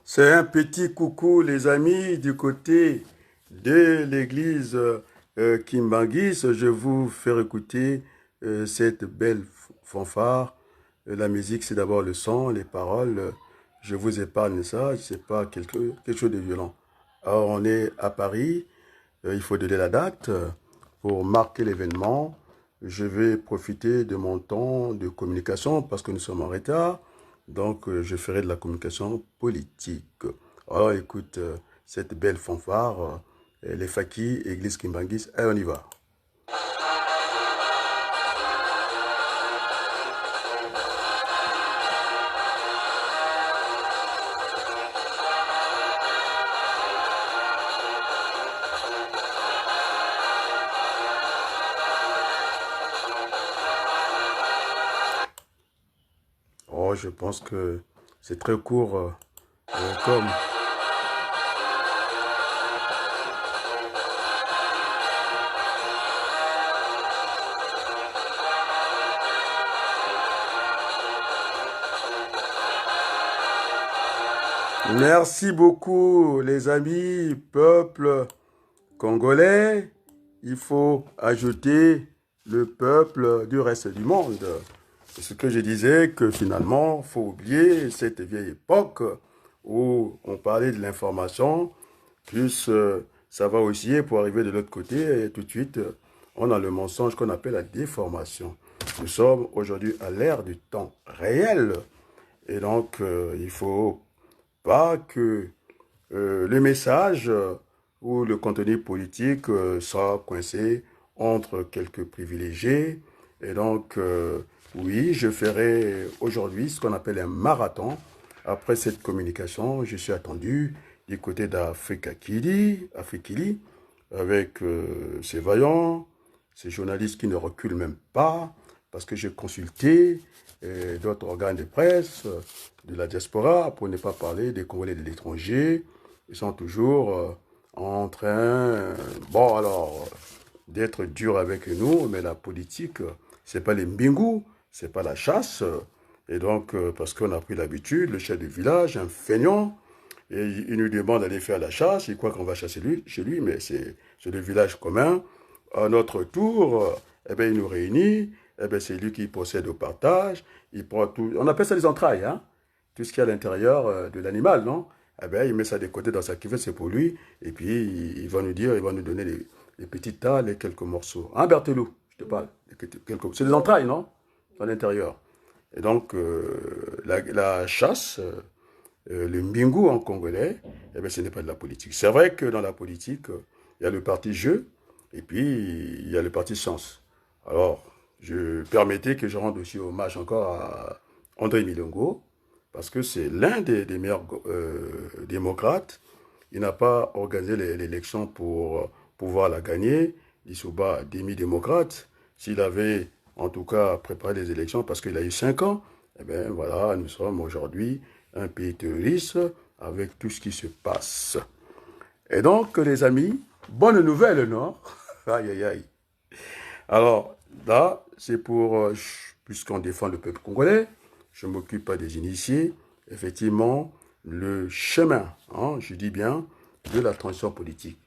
C'est un petit coucou, les amis, du côté de l'église Kimbangis. Je vous fais écouter cette belle fanfare. La musique, c'est d'abord le son, les paroles. Je vous épargne ça, c'est pas quelque chose de violent. Alors, on est à Paris. Il faut donner la date pour marquer l'événement. Je vais profiter de mon temps de communication parce que nous sommes en retard. Donc, je ferai de la communication politique. Alors, écoute, cette belle fanfare, les Fakis, Église Kimbangis, et on y va. Oh, je pense que c'est très court comme... Merci beaucoup, les amis, peuple congolais. Il faut ajouter le peuple du reste du monde. C'est ce que je disais, que finalement, il faut oublier cette vieille époque où on parlait de l'information, plus ça va aussi pour arriver de l'autre côté, et tout de suite, on a le mensonge qu'on appelle la déformation. Nous sommes aujourd'hui à l'ère du temps réel, et donc il faut pas que le message ou le contenu politique soit coincé entre quelques privilégiés. Et donc, oui, je ferai aujourd'hui ce qu'on appelle un marathon. Après cette communication, je suis attendu du côté d'Afrikili, avec ces vaillants, ces journalistes qui ne reculent même pas, parce que j'ai consulté d'autres organes de presse, de la diaspora, pour ne pas parler des Congolais de l'étranger. Ils sont toujours en train, bon alors, d'être durs avec nous, mais la politique, c'est pas les mbingus, c'est pas la chasse. Et donc, parce qu'on a pris l'habitude, le chef du village, un feignant, et il nous demande d'aller faire la chasse, il croit qu'on va chasser chez lui, mais c'est le village commun. À notre tour, eh bien, il nous réunit, eh bien, c'est lui qui possède au partage, il prend tout, on appelle ça les entrailles, hein, tout ce qu'il y a à l'intérieur de l'animal, non? Eh bien, il met ça de côté dans sa cuvette, c'est pour lui, et puis il va nous dire, il va nous donner les petits tas, les quelques morceaux. Hein, Berthelou, je te parle, c'est des entrailles, non? À l'intérieur. Et donc, la chasse, le mbingu en congolais, eh bien, ce n'est pas de la politique. C'est vrai que dans la politique, il y a le parti jeu et puis il y a le parti science. Alors, je permettais que je rende aussi hommage encore à André Milongo, parce que c'est l'un des meilleurs démocrates. Il n'a pas organisé l'élection pour pouvoir la gagner. Issouba, demi-démocrate. S'il avait en tout cas préparé les élections, parce qu'il a eu 5 ans, eh bien voilà, nous sommes aujourd'hui un pays terroriste avec tout ce qui se passe. Et donc, les amis, bonne nouvelle, non? Aïe, aïe, aïe. Alors, là, c'est pour, puisqu'on défend le peuple congolais, je ne m'occupe pas des initiés, effectivement, le chemin, hein, je dis bien, de la transition politique.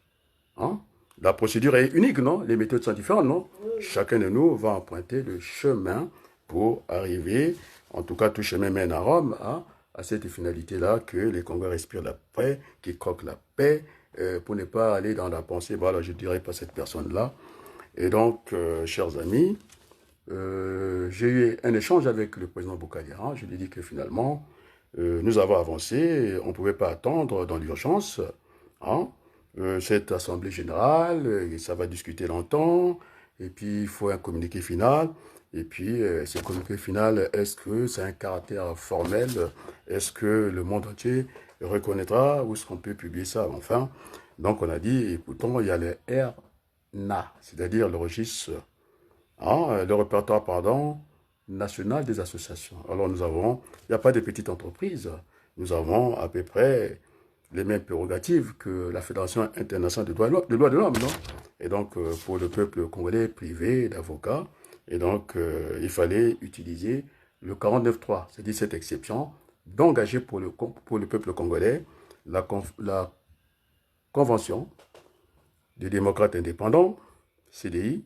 Hein? La procédure est unique, non? Les méthodes sont différentes, non? Chacun de nous va emprunter le chemin pour arriver, en tout cas tout chemin mène à Rome, hein, à cette finalité-là que les Congolais respirent la paix, qu'ils croquent la paix, pour ne pas aller dans la pensée, voilà, je ne dirais pas cette personne-là. Et donc, chers amis, j'ai eu un échange avec le président Boukaliera. Je lui ai dit que finalement, nous avons avancé, on ne pouvait pas attendre dans l'urgence, hein, cette assemblée générale, ça va discuter longtemps, et puis il faut un communiqué final. Et puis, ce communiqué final, est-ce que c'est un caractère formel? Est-ce que le monde entier reconnaîtra? Où est-ce qu'on peut publier ça? Enfin, donc on a dit, écoutons, il y a le RNA, c'est-à-dire le registre, hein, le répertoire, pardon, national des associations. Alors nous avons, il n'y a pas de petites entreprises, nous avons à peu près les mêmes prérogatives que la Fédération internationale des droits de l'homme, non? Et donc, pour le peuple congolais privé d'avocats, et donc, il fallait utiliser le 49.3, c'est-à-dire cette exception, d'engager pour le peuple congolais la Convention des démocrates indépendants, CDI,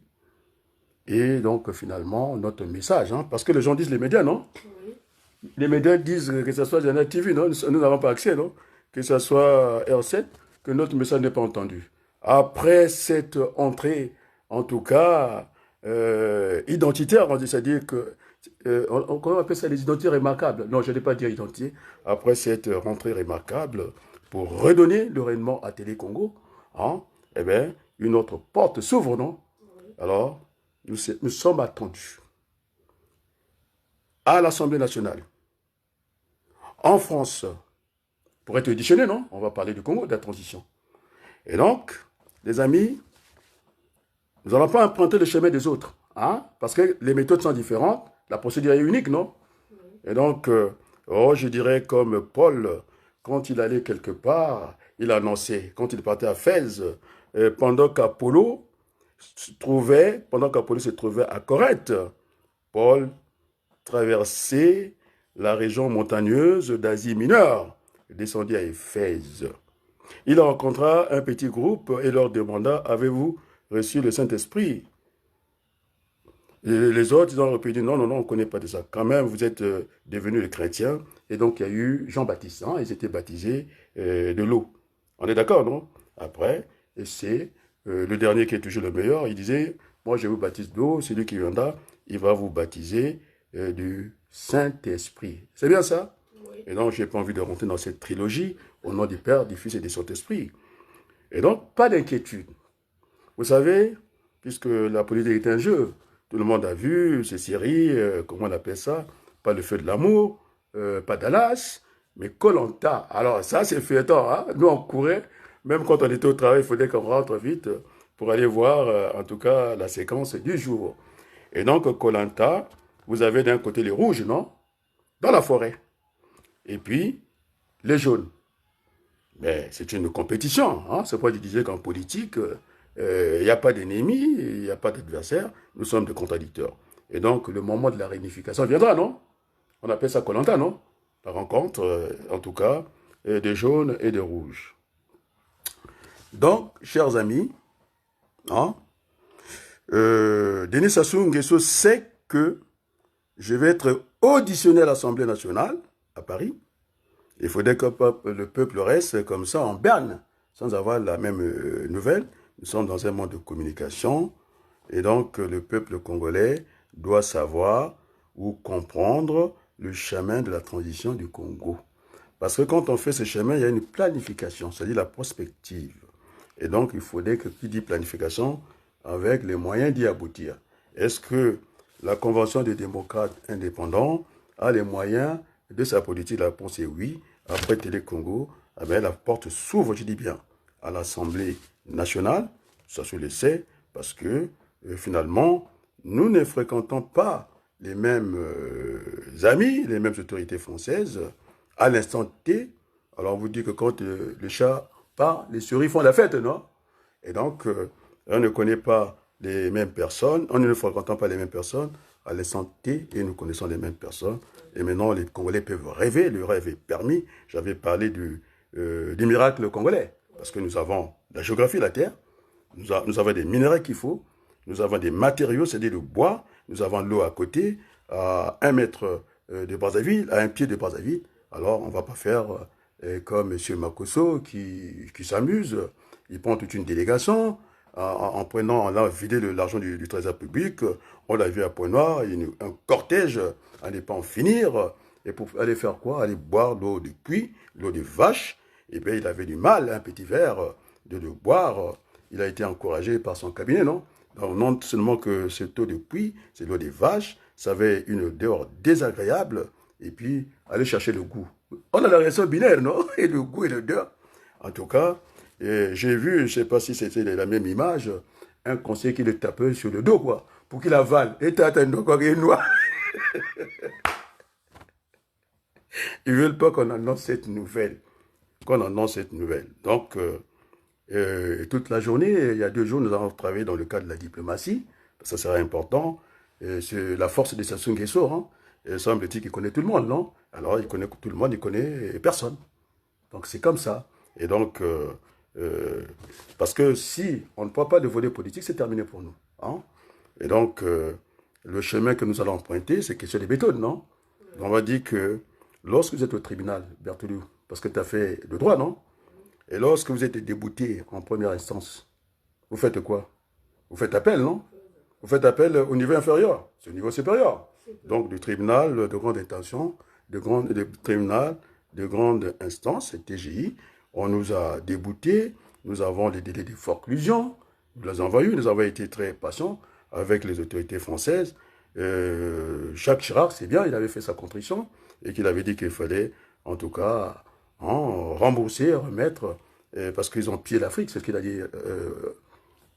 et donc finalement notre message, hein, parce que les gens disent les médias, non? Oui. Les médias disent que ce soit Janat TV, non? Nous n'avons pas accès, non? Que ce soit R7, que notre message n'est pas entendu. Après cette entrée, en tout cas, identitaire, c'est-à-dire que, comment on appelle ça, les identités remarquables? Non, je n'ai pas dit identité. Après cette rentrée remarquable, pour redonner le rayonnement à Télé Congo, hein, eh bien, une autre porte s'ouvre, non? Alors, nous sommes attendus à l'Assemblée nationale, en France, pour être auditionné, non? On va parler du Congo, de la transition. Et donc, les amis, nous n'allons pas emprunter le chemin des autres, hein? Parce que les méthodes sont différentes, la procédure est unique, non? Et donc, je dirais comme Paul, quand il allait quelque part, il annonçait, quand il partait à Fès, pendant qu'Apollo se trouvait à Corinthe, Paul traversait la région montagneuse d'Asie mineure, descendit à Éphèse. Il rencontra un petit groupe et leur demanda, avez-vous reçu le Saint-Esprit? Les autres, ils ont répondu, non, on ne connaît pas de ça. Quand même, vous êtes devenus des chrétiens. Et donc, il y a eu Jean-Baptiste, hein, ils étaient baptisés de l'eau. On est d'accord, non? Après, c'est le dernier qui est toujours le meilleur. Il disait, moi, je vous baptise d'eau, celui qui viendra, il va vous baptiser du Saint-Esprit. C'est bien ça? Oui. Et donc, je n'ai pas envie de rentrer dans cette trilogie, au nom du Père, du Fils et du Saint-Esprit. Et donc, pas d'inquiétude. Vous savez, puisque la politique est un jeu, tout le monde a vu ces séries, comment on appelle ça? Pas le feu de l'amour, pas Dallas, mais Koh Lanta. Alors ça, c'est feuilleton, hein? Nous, on courait, même quand on était au travail, il fallait qu'on rentre vite pour aller voir, en tout cas, la séquence du jour. Et donc, Koh Lanta, vous avez d'un côté les rouges, non? Dans la forêt. Et puis, les jaunes. Mais c'est une compétition, hein? C'est pourquoi je disais qu'en politique, il n'y a pas d'ennemis, il n'y a pas d'adversaire, nous sommes des contradicteurs. Et donc, le moment de la réunification viendra, non? On appelle ça Koh Lanta, non? La rencontre, en tout cas, des jaunes et des rouges. Donc, chers amis, hein, Denis Sassou Nguesso sait que je vais être auditionné à l'Assemblée nationale, à Paris. Il faudrait que le peuple reste comme ça, en berne, sans avoir la même nouvelle. Nous sommes dans un monde de communication et donc le peuple congolais doit savoir ou comprendre le chemin de la transition du Congo. Parce que quand on fait ce chemin, il y a une planification, c'est-à-dire la prospective. Et donc il faudrait que qui dit planification avec les moyens d'y aboutir. Est-ce que la Convention des démocrates indépendants a les moyens de sa politique? La réponse est oui. Après Télé Congo, eh bien, la porte s'ouvre, je dis bien, à l'Assemblée nationale. Ça se le sait, parce que finalement, nous ne fréquentons pas les mêmes amis, les mêmes autorités françaises à l'instant T. Alors on vous dit que quand le chat part, les souris font la fête, non? Et donc, on ne connaît pas les mêmes personnes, on ne fréquente pas les mêmes personnes à l'instant T et nous connaissons les mêmes personnes. Et maintenant, les Congolais peuvent rêver, le rêve est permis. J'avais parlé du miracle congolais, parce que nous avons la géographie de la Terre, nous avons des minéraux qu'il faut, nous avons des matériaux, c'est-à-dire le bois, nous avons l'eau à côté, à 1 mètre de Brazzaville, à 1 pied de Brazzaville. Alors, on ne va pas faire comme M. Makosso qui s'amuse. Il prend toute une délégation, en prenant, on a vidé l'argent du trésor public, on l'a vu à Pointe-Noire, un cortège à ne pas en finir, et pour aller faire quoi? Aller boire l'eau de puits, l'eau de vache, et bien il avait du mal, un petit verre, de le boire. Il a été encouragé par son cabinet, non? Donc, non seulement que cette eau de puits, c'est l'eau des vaches, ça avait une odeur désagréable, et puis aller chercher le goût. On a la réaction binaire, non? Et le goût et l'odeur. En tout cas, j'ai vu, je ne sais pas si c'était la même image, un conseiller qui le tapait sur le dos, quoi, pour qu'il avale. Et t'as un dos, quoi, qui est noir. Ils ne veulent pas qu'on annonce cette nouvelle. Donc, toute la journée, il y a 2 jours, nous avons travaillé dans le cadre de la diplomatie. Ça sera important. C'est la force de Sassou Nguesso, hein. Semble-t-il qu'il connaît tout le monde, non? Alors, il connaît tout le monde, il connaît personne. Donc, c'est comme ça. Et donc, parce que si on ne parle pas de volet politique, c'est terminé pour nous. Hein. Et donc, le chemin que nous allons emprunter, c'est question des méthodes, non? On va dire que lorsque vous êtes au tribunal, Berthelou, parce que tu as fait le droit, non? Et lorsque vous êtes débouté en première instance, vous faites quoi? Vous faites appel, non? Vous faites appel au niveau inférieur, c'est au niveau supérieur. Donc, du tribunal de grande intention, de tribunal de grande instance, c'est TGI, on nous a déboutés, nous avons les délais de forclusion, nous les avons eu, nous avons été très patients avec les autorités françaises. Jacques Chirac, c'est bien, il avait fait sa contrition et qu'il avait dit qu'il fallait, en tout cas, rembourser, remettre, parce qu'ils ont pillé l'Afrique, c'est ce qu'il a dit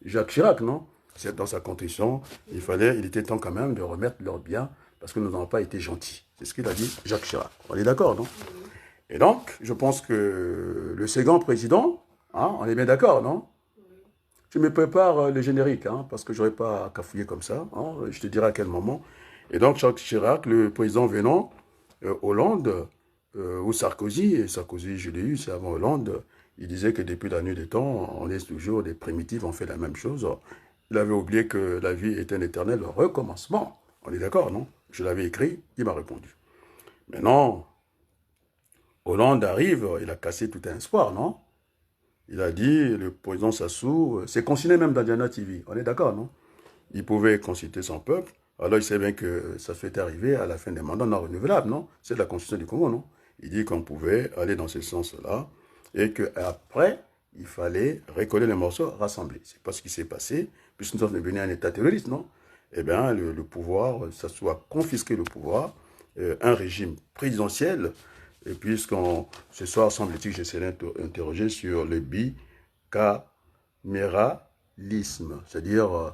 Jacques Chirac, non? C'est dans sa contrition, il était temps quand même de remettre leurs biens parce que nous n'avons pas été gentils. C'est ce qu'il a dit Jacques Chirac. On est d'accord, non? Et donc, je pense que le second président, hein, on est bien d'accord, non? Je me prépare le générique, hein, parce que je n'aurai pas à cafouiller comme ça. Hein, je te dirai à quel moment. Et donc, Jacques Chirac, le président venant, Hollande, ou Sarkozy, et Sarkozy, je l'ai eu, c'est avant Hollande, il disait que depuis la nuit des temps, on est toujours des primitifs, on fait la même chose. Il avait oublié que la vie est un éternel recommencement. On est d'accord, non? Je l'avais écrit, il m'a répondu. Maintenant, Hollande arrive, il a cassé tout un espoir, non? Il a dit, le président Sassou, c'est consigné même dans Diana TV, on est d'accord, non? Il pouvait consulter son peuple, alors il sait bien que ça fait arriver à la fin des mandats non renouvelables, non? C'est de la constitution du Congo, non? Il dit qu'on pouvait aller dans ce sens-là, et qu'après, il fallait recoller les morceaux, rassembler. C'est pas ce qui s'est passé, puisque nous sommes devenus un État terroriste, non? Eh bien, le pouvoir, Sassou a confisqué le pouvoir, un régime présidentiel. Et puisqu'on, ce soir, semble-t-il que j'essaierai d'interroger sur le bicaméralisme. C'est-à-dire,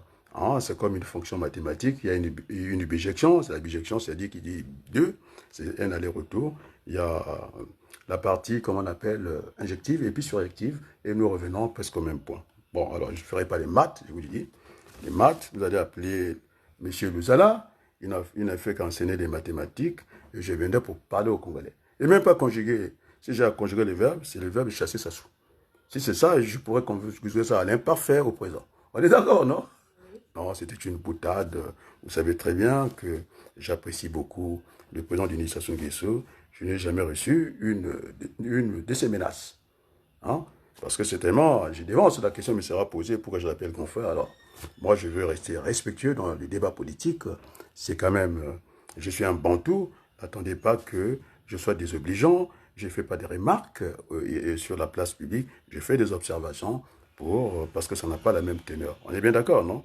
c'est comme une fonction mathématique, il y a une bijection, c'est la bijection, c'est-à-dire qu'il dit deux, c'est un aller-retour. Il y a la partie, comment on appelle, injective et puis surjective, et nous revenons presque au même point. Bon, alors je ne ferai pas les maths, je vous le dis. Les maths, vous allez appeler M. Luzala, il n'a fait qu'enseigner des mathématiques, et je viendrai pour parler aux Congolais. Et même pas conjuguer. Si j'ai à conjuguer les verbes, c'est le verbe chasser sa sou. Si c'est ça, je pourrais conjuguer ça à l'imparfait au présent. On est d'accord, non? Non, c'était une boutade. Vous savez très bien que j'apprécie beaucoup le président du Sassou Nguesso. Je n'ai jamais reçu une de ses menaces. Hein? Parce que c'est tellement, j'ai dévance, la question me sera posée, pourquoi je l'appelle confrère. Alors, moi, je veux rester respectueux dans les débats politiques. C'est quand même, je suis un bantou. N'attendez pas que je sois désobligeant. Je ne fais pas des remarques sur la place publique. Je fais des observations parce que ça n'a pas la même teneur. On est bien d'accord, non?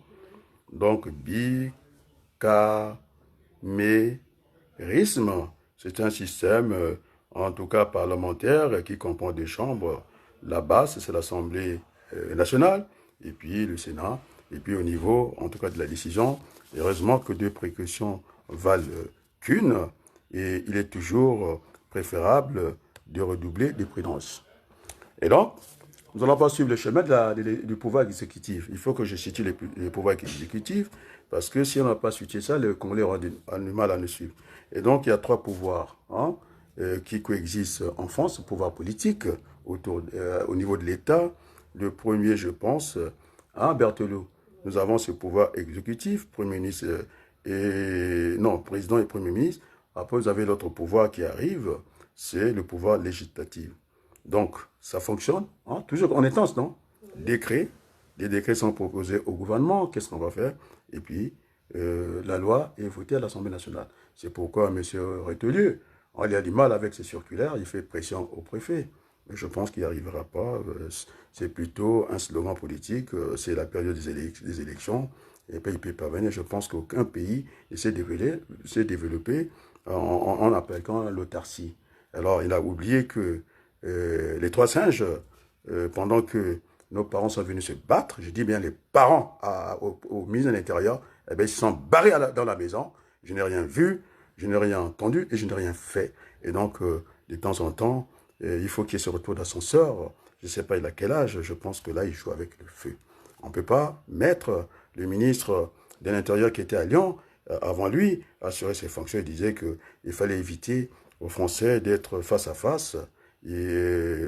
Donc, bicamérisme, c'est un système, en tout cas parlementaire, qui comprend des chambres. La basse, c'est l'Assemblée nationale, et puis le Sénat, et puis au niveau, en tout cas, de la décision, heureusement que deux précautions valent qu'une, et il est toujours préférable de redoubler de prudence. Et donc, nous allons pas suivre le chemin du pouvoir exécutif. Il faut que je situe les pouvoirs exécutifs, parce que si on n'a pas situé ça, les Congolais auront du mal à nous suivre. Et donc, il y a trois pouvoirs qui coexistent en France. Le pouvoir politique, au niveau de l'État. Le premier, je pense, Berthelot. Nous avons ce pouvoir exécutif, Premier ministre président et Premier ministre. Après, vous avez l'autre pouvoir qui arrive, c'est le pouvoir législatif. Donc, ça fonctionne, toujours en intense, non? Décret, les décrets sont proposés au gouvernement, qu'est-ce qu'on va faire? Et puis, la loi est votée à l'Assemblée nationale. C'est pourquoi M. Retelieu, il a du mal avec ses circulaires, il fait pression au préfet. Mais je pense qu'il n'y arrivera pas. C'est plutôt un slogan politique, c'est la période des élections, et puis il ne peut pas venir. Je pense qu'aucun pays s'est développé en appliquant l'autarcie. Alors, il a oublié que les trois singes, pendant que nos parents sont venus se battre, je dis bien les parents au ministre de l'Intérieur, eh bien, ils se sont barrés dans la maison. Je n'ai rien vu, je n'ai rien entendu et je n'ai rien fait. Et donc, de temps en temps, il faut qu'il y ait ce retour d'ascenseur. Je ne sais pas il a quel âge, je pense que là, il joue avec le feu. On ne peut pas mettre le ministre de l'Intérieur qui était à Lyon, avant lui, assurer ses fonctions. Il disait qu'il fallait éviter aux Français d'être face à face et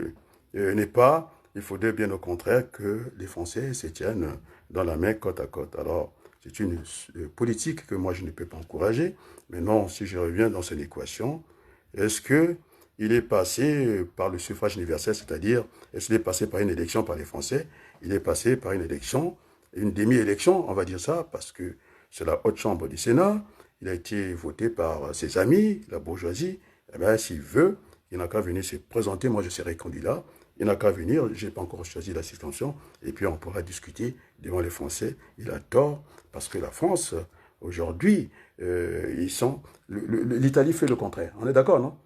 n'est pas, il faudrait bien au contraire que les Français se tiennent dans la main côte à côte. Alors, c'est une politique que moi je ne peux pas encourager. Maintenant, si je reviens dans cette équation, est-ce que il est passé par le suffrage universel, c'est-à-dire, est-ce qu'il est passé par une élection par les Français? Il est passé par une élection, une demi-élection, on va dire ça, parce que c'est la haute chambre du Sénat. Il a été voté par ses amis, la bourgeoisie. Eh bien, s'il veut, il n'a qu'à venir se présenter. Moi, je serai candidat. Il n'a qu'à venir. Je n'ai pas encore choisi la suspension. Et puis, on pourra discuter devant les Français. Il a tort, parce que la France, aujourd'hui, l'Italie fait le contraire. On est d'accord, non?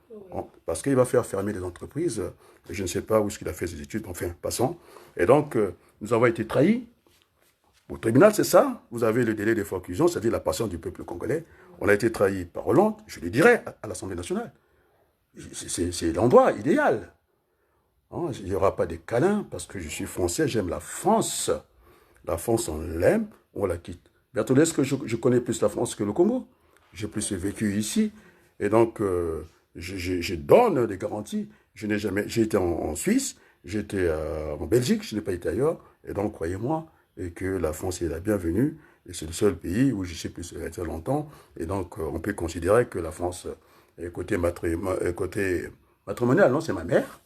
Parce qu'il va faire fermer les entreprises. Je ne sais pas où est-ce qu'il a fait ses études. Enfin, passons. Et donc, nous avons été trahis. Au tribunal, c'est ça. Vous avez le délai de forclusion, c'est-à-dire la passion du peuple congolais. On a été trahi par Hollande, je le dirais, à l'Assemblée nationale. C'est l'endroit idéal. Hein, il n'y aura pas de câlins, parce que je suis français, j'aime la France. La France, on l'aime, on la quitte. Berthollet, est-ce que je connais plus la France que le Congo? J'ai plus vécu ici. Et donc, je donne des garanties. Je n'ai jamais... J'ai été en Suisse, j'étais en Belgique, je n'ai pas été ailleurs. Et donc, croyez-moi, et que la France est la bienvenue. Et c'est le seul pays où je suis plus resté longtemps. Et donc, on peut considérer que la France est côté matrimonial, non, c'est ma mère.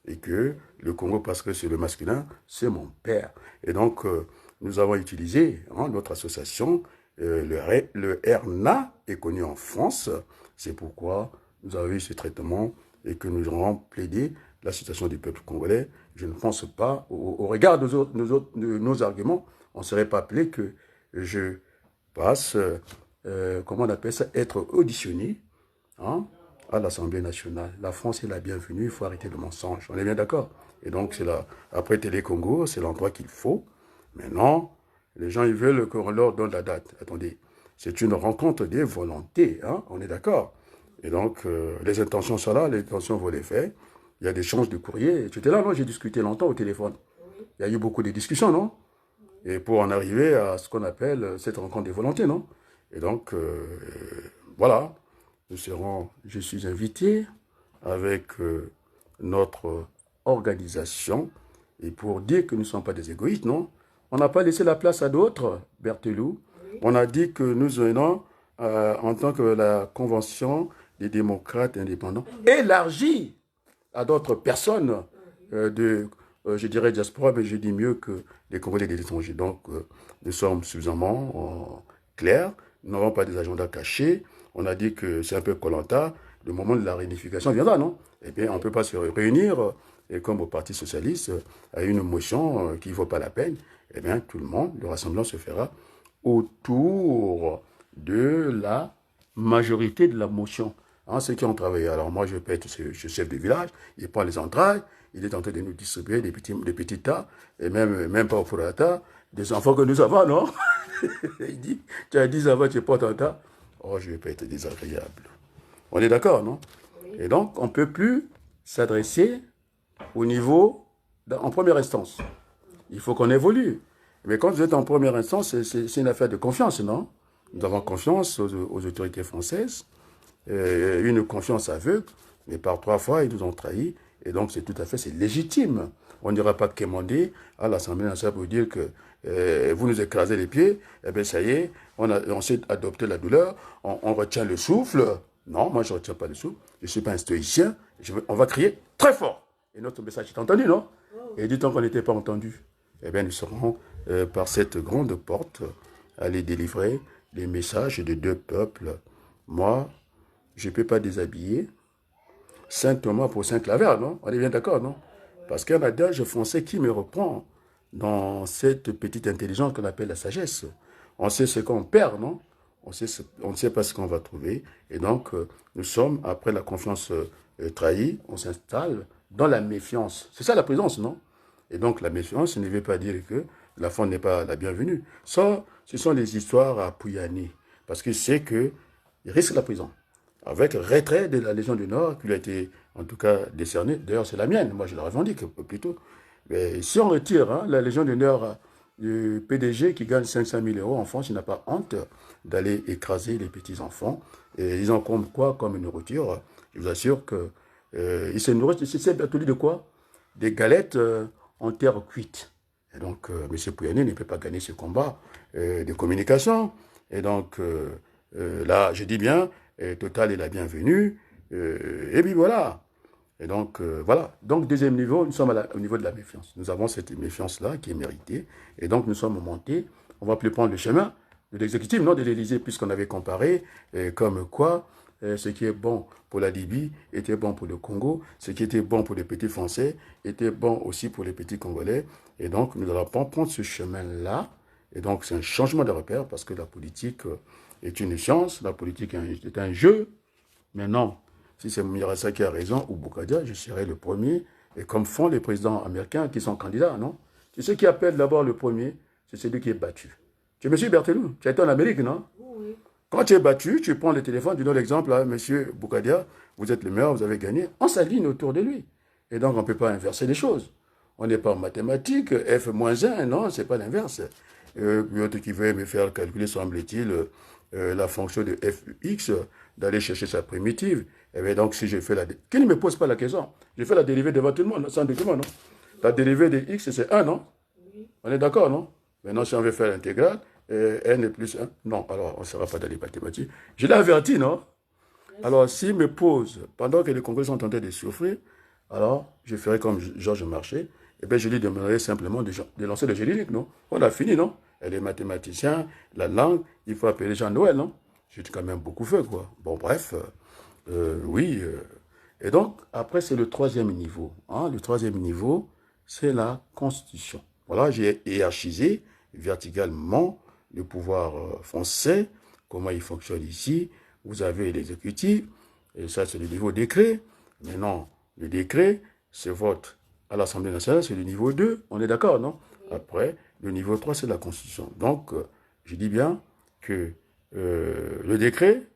Et que le Congo, parce que c'est le masculin, c'est mon père. Et donc, nous avons utilisé notre association. Le RNA est connu en France. C'est pourquoi nous avons eu ce traitement et que nous avons plaidé la situation du peuple congolais. Je ne pense pas, au regard de nos arguments, on ne serait pas appelé que je passe, comment on appelle ça, être auditionné à l'Assemblée nationale. La France est la bienvenue, il faut arrêter le mensonge. On est bien d'accord? Et donc, c'est là, après Télé-Congo, c'est l'endroit qu'il faut. Maintenant, les gens, ils veulent qu'on leur donne la date. Attendez, c'est une rencontre des volontés, on est d'accord? Et donc, les intentions sont là, les intentions vont les faire. Il y a des échanges de courrier. Tu étais là, non? J'ai discuté longtemps au téléphone. Il y a eu beaucoup de discussions, non? Et pour en arriver à ce qu'on appelle cette rencontre des volontés, non? Et donc, voilà, je suis invité avec notre organisation, et pour dire que nous ne sommes pas des égoïstes, non? On n'a pas laissé la place à d'autres, Berthelou. On a dit que nous venons, en tant que la Convention des démocrates indépendants, élargie à d'autres personnes je dirais diaspora, mais je dis mieux que les Congolais des étrangers. Donc, nous sommes suffisamment clairs, nous n'avons pas des agendas cachés. On a dit que c'est un peu Koh-Lanta, le moment de la réunification viendra, non? Eh bien, on ne peut pas se réunir, et comme au Parti Socialiste, à une motion qui ne vaut pas la peine. Eh bien, tout le monde, le rassemblement se fera autour de la majorité de la motion. Ceux qui ont travaillé. Alors moi, je peux être ce chef de village, il prend les entrailles, il est en train de nous distribuer des petits tas, et même pas au prorata, des enfants que nous avons, non? Il dit, tu as 10 enfants, tu portes un tas. Oh, je ne vais pas être désagréable. On est d'accord, non? Oui. Et donc, on ne peut plus s'adresser au niveau, en première instance. Il faut qu'on évolue. Mais quand vous êtes en première instance, c'est une affaire de confiance, non? Nous avons confiance aux autorités françaises, une confiance aveugle, mais par 3 fois, ils nous ont trahis. Et donc, c'est tout à fait, c'est légitime. On n'ira pas quémander à l'Assemblée nationale pour dire que vous nous écrasez les pieds, eh bien, ça y est, on s'est adopté la douleur, on retient le souffle. Non, moi, je ne retiens pas le souffle. Je ne suis pas un stoïcien. On va crier très fort. Et notre message est entendu, non? Et du temps qu'on n'était pas entendu, eh bien, nous serons par cette grande porte aller délivrer les messages de 2 peuples. Moi, je ne peux pas déshabiller Saint Thomas pour Saint Claver, non? On est bien d'accord, non? Parce qu'il y a un adage français qui me reprend dans cette petite intelligence qu'on appelle la sagesse. On sait ce qu'on perd, non? On ne sait pas ce qu'on va trouver. Et donc, nous sommes, après la confiance trahie, on s'installe dans la méfiance. C'est ça la présence, non? Et donc, la méfiance ne veut pas dire que la France n'est pas la bienvenue. Ça, ce sont les histoires à Pouyanné. Parce qu'il sait qu'il risque la prison. Avec le retrait de la Légion du Nord, qui lui a été, en tout cas, décerné. D'ailleurs, c'est la mienne. Moi, je la revendique plutôt. Mais si on retire la Légion du Nord le PDG qui gagne 500 000 euros en France, il n'a pas honte d'aller écraser les petits-enfants. Et ils en comme quoi comme une nourriture. Je vous assure que ils se nourrissent, c'est de quoi? Des galettes en terre cuite. Et donc, M. Pouyanné ne peut pas gagner ce combat de communication. Et donc, là, je dis bien, Total est la bienvenue. Et puis voilà. Et donc, voilà. Donc, deuxième niveau, nous sommes au niveau de la méfiance. Nous avons cette méfiance-là qui est méritée. Et donc, nous sommes montés. On ne va plus prendre le chemin de l'exécutif, non de l'Élysée, puisqu'on avait comparé comme quoi ce qui est bon pour la Libye était bon pour le Congo, ce qui était bon pour les petits Français était bon aussi pour les petits Congolais. Et donc, nous n'allons pas prendre ce chemin-là. Et donc, c'est un changement de repère parce que la politique est une science, la politique est un jeu. Mais non, si c'est Mirassa qui a raison ou Boukadia, je serai le premier. Et comme font les présidents américains qui sont candidats, non? C'est ceux qui appellent d'abord le premier, c'est celui qui est battu. Tu me suis Berthelou, tu as été en Amérique, non? Oui. Quand tu es battu, tu prends le téléphone, tu donnes l'exemple à M. Boukadia, vous êtes le meilleur, vous avez gagné, on s'aligne autour de lui. Et donc, on ne peut pas inverser les choses. On n'est pas en mathématiques, F-1, non, c'est pas l'inverse. L'autre qui veut me faire calculer, semble-t-il, la fonction de fx, d'aller chercher sa primitive. Et bien donc, si je fais la... Qui ne me pose pas la question? Je fais la dérivée devant tout le monde, sans document, non? La dérivée de x, c'est 1, non? Oui. On est d'accord, non? Maintenant, si on veut faire l'intégrale, n est plus 1, non, alors on ne sera pas dans les mathématiques. Je l'ai averti, non? Alors, s'il me pose, pendant que les Congolais sont en train de souffrir, alors je ferai comme Georges Marchais, et bien je lui demanderai simplement de lancer le générique, non? On a fini, non? Et les mathématiciens, la langue, il faut appeler Jean Noël, non? J'ai quand même beaucoup fait, quoi. Bon, bref, oui. Et donc, après, c'est le troisième niveau. Hein? Le troisième niveau, c'est la Constitution. Voilà, j'ai hiérarchisé verticalement le pouvoir français, comment il fonctionne ici. Vous avez l'exécutif, et ça, c'est le niveau décret. Maintenant, le décret se vote à l'Assemblée nationale, c'est le niveau 2. On est d'accord, non? Après, le niveau 3, c'est la Constitution. Donc, je dis bien que le décret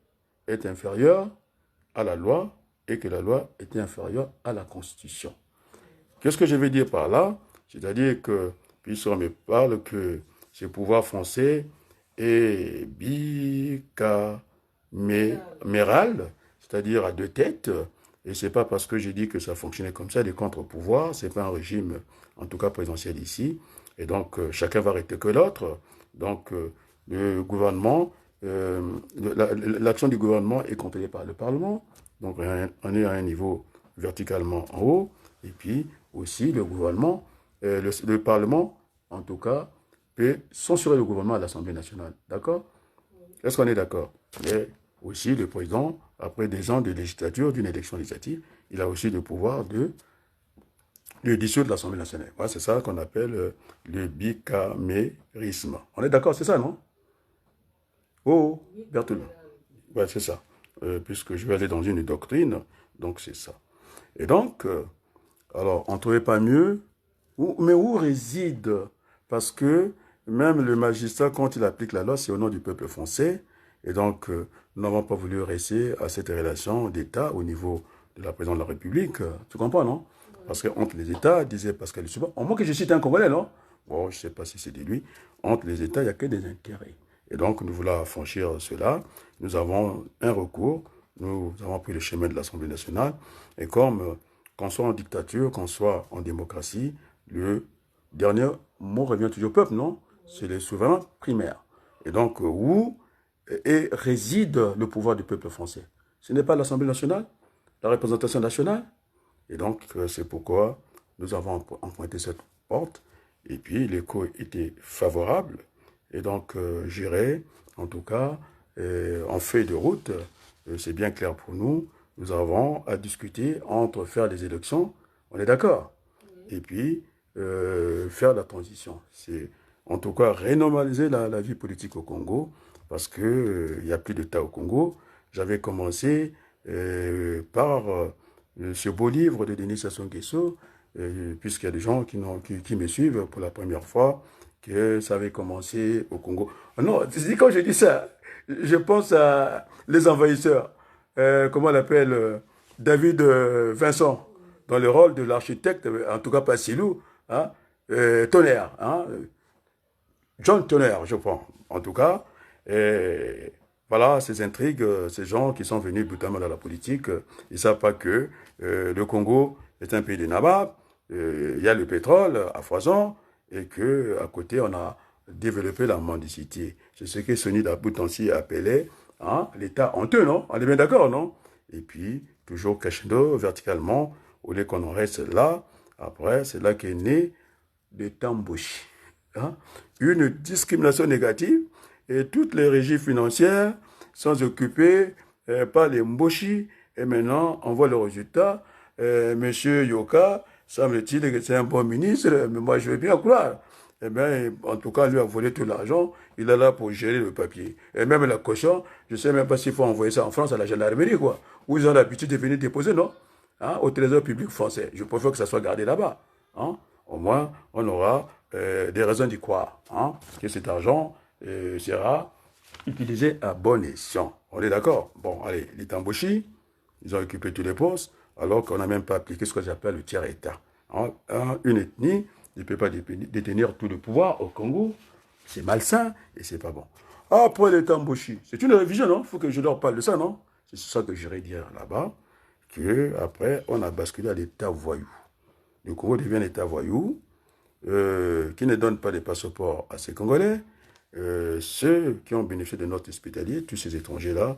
est inférieur à la loi et que la loi est inférieure à la Constitution. Qu'est-ce que je veux dire par là? C'est-à-dire que, puisqu'on me parle que ce pouvoir français est bicaméral, c'est-à-dire à deux têtes, et c'est pas parce que j'ai dit que ça fonctionnait comme ça, des contre-pouvoirs, c'est pas un régime, en tout cas présidentiel ici, et donc chacun va arrêter que l'autre. Donc le gouvernement, l'action du gouvernement est contrôlée par le Parlement, donc on est à un niveau verticalement en haut, et puis aussi le gouvernement, le Parlement, en tout cas, peut censurer le gouvernement à l'Assemblée nationale. D'accord? Est-ce qu'on est d'accord? Et aussi le président, après des ans de législature, d'une élection législative, il a aussi le pouvoir de dissoudre l'Assemblée nationale. Voilà, c'est ça qu'on appelle le bicamérisme. On est d'accord, c'est ça, non? Oh, Berthelot. Ouais, c'est ça. Puisque je vais aller dans une doctrine, donc c'est ça. Et donc, alors, on ne trouvait pas mieux. Mais où réside? Parce que même le magistrat, quand il applique la loi, c'est au nom du peuple français. Et donc, nous n'avons pas voulu rester à cette relation d'État au niveau de la présidente de la République. Tu comprends, non? Parce que entre les États, disait Pascal Lissouba, au moins que je cite un Congolais, non? Bon, je ne sais pas si c'est de lui. Entre les États, il n'y a que des intérêts. Et donc, nous voulons affranchir cela. Nous avons un recours. Nous avons pris le chemin de l'Assemblée nationale. Et comme qu'on soit en dictature, qu'on soit en démocratie, le dernier mot revient toujours au peuple, non? C'est les souverains primaires. Et donc, où réside le pouvoir du peuple français? Ce n'est pas l'Assemblée nationale, la représentation nationale. Et donc, c'est pourquoi nous avons emprunté cette porte. Et puis, l'écho était favorable. Et donc, j'irai, en tout cas, en feuille de route, c'est bien clair pour nous, nous avons à discuter entre faire des élections, on est d'accord, et puis faire la transition. C'est en tout cas renormaliser la vie politique au Congo, parce qu'il n'y a plus d'État au Congo. J'avais commencé par ce beau livre de Denis Sassou Nguesso, puisqu'il y a des gens qui me suivent pour la première fois, que ça avait commencé au Congo. Non, quand je dis ça, je pense à les envahisseurs. Comment on l'appelle, David Vincent, dans le rôle de l'architecte, en tout cas pas Silou, hein, Tonnerre. Hein, John Tonner, je crois. En tout cas, et voilà, ces intrigues, ces gens qui sont venus brutalement dans la politique, ils ne savent pas que le Congo est un pays de nabab, il y a le pétrole à foison, et que à côté, on a développé la mendicité. C'est ce que Sonny Daboutansi appelait hein, l'État honteux, non? On est bien d'accord, non? Et puis, toujours crescendo, verticalement, au lieu qu'on en reste là, après, c'est là qu'est né le Tamboshi. Hein? Une discrimination négative et toutes les régies financières sont occupées par les Mboshi et maintenant on voit le résultat. Monsieur Yoka, semble-t-il que c'est un bon ministre, mais moi je veux bien croire. Eh bien, en tout cas, lui a volé tout l'argent, il est là pour gérer le papier. Et même la cochon, je ne sais même pas s'il faut envoyer ça en France à la gendarmerie, quoi. Où ils ont l'habitude de venir déposer, non? Hein? Au trésor public français. Je préfère que ça soit gardé là-bas. Hein? Au moins, on aura des raisons d'y croire, hein, que cet argent sera utilisé à bon escient. On est d'accord? Bon, allez, les Tamboshi, ils ont occupé tous les postes, alors qu'on n'a même pas appliqué ce que j'appelle le tiers-État. Hein, une ethnie ne peut pas détenir tout le pouvoir au Congo. C'est malsain et c'est pas bon. Après les Tamboshi, c'est une révision, non? Il faut que je leur parle de ça, non? C'est ça que j'irais dire là-bas, qu'après, on a basculé à l'État voyou. Le Congo devient un État voyou, qui ne donne pas de passeport à ces Congolais, ceux qui ont bénéficié de notre hospitalier, tous ces étrangers-là,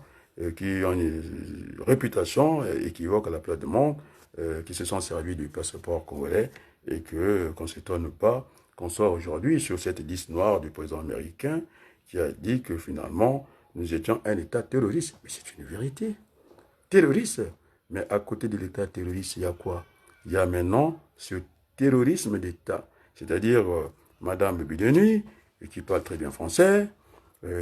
qui ont une réputation équivoque à la place du monde, qui se sont servis du passeport congolais et qu'on ne s'étonne pas qu'on soit aujourd'hui sur cette liste noire du président américain qui a dit que finalement nous étions un État terroriste. Mais c'est une vérité. Terroriste. Mais à côté de l'État terroriste, il y a quoi? Il y a maintenant ce terrorisme d'État. C'est-à-dire Madame Bideni, qui parle très bien français,